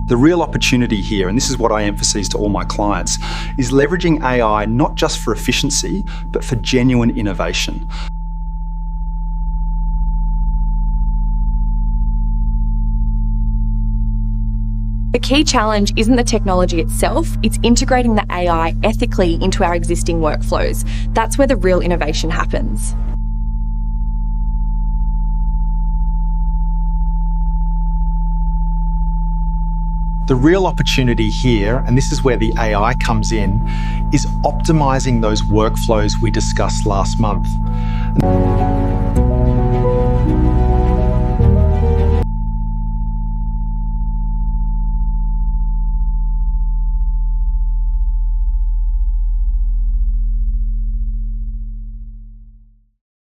The real opportunity here, and this is what I emphasize to all my clients, is leveraging AI not just for efficiency, but for genuine innovation. The key challenge isn't the technology itself, it's integrating the AI ethically into our existing workflows. That's where the real innovation happens. The real opportunity here, and this is where the AI comes in, is optimizing those workflows we discussed last month.